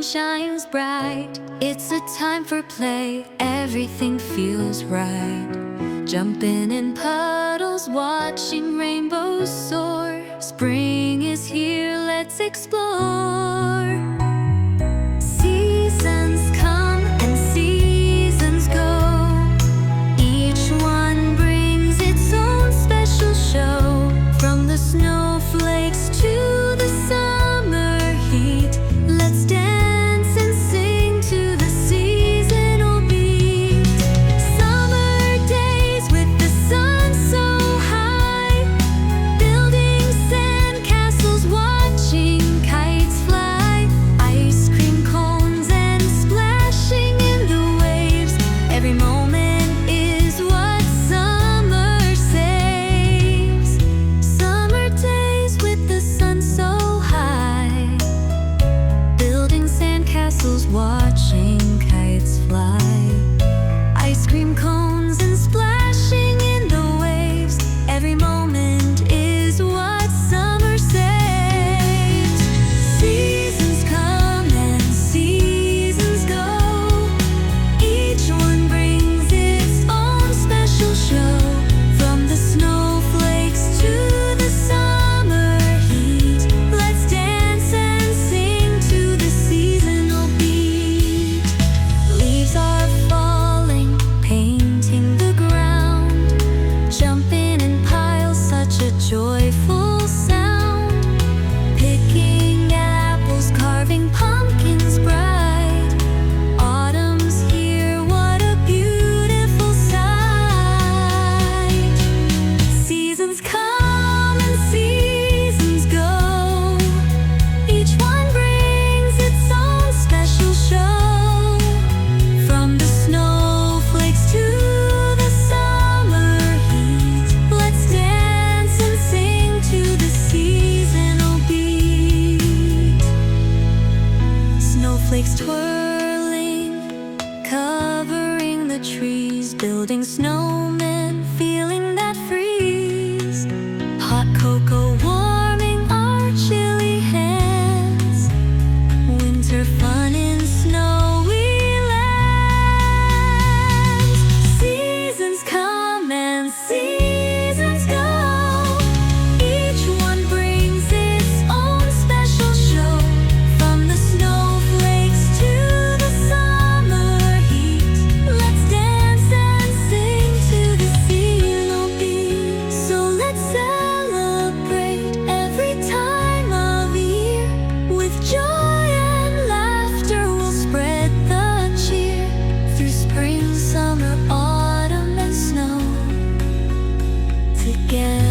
sun shines bright. It's a time for play, everything feels right. Jumping in puddles, watching rainbows soar. Spring is here, let's explore. Seasons come and seasons go. Each one brings its own special show. From the snowflakes to the summer heat, let's dance and sing to the seasonal beat. Summer days with the sun so high, building sand castles, watching kites fly. Ice cream cones and splashing in the waves. Every moment is what summer saves. Summer days with the sun so high, building sand castles, watching kites fly. Ice cream cones and splashing in the waves. Every moment is what summer saves. Seasons come and seasons go. Each one brings its own special show. From the snowflakes to the summer heat, let's dance and sing to the seasonal beat. Leaves are falling, painting the ground. Jumping in piles, such a joyful sound. Picking apples, carving pumpkins bright. Autumn's here, what a beautiful sight. Seasons come and seasons go. Each one brings its own special show. From the snowflakes to the summer heat, let's dance and sing to the seasonal beat. Snowflakes twirling, covering the trees, building snowmen, feeling that freeze. Hot cocoa warming our chilly hands. Winter fun in snowy lands. Seasons come and seasons go. Each one brings its own special show. From the snowflakes to the summer heat, let's dance and sing to the seasonal beat. So let's celebrate every time of year. With joy and laughter we'll spread the cheer. Through spring, summer, autumn and snow, together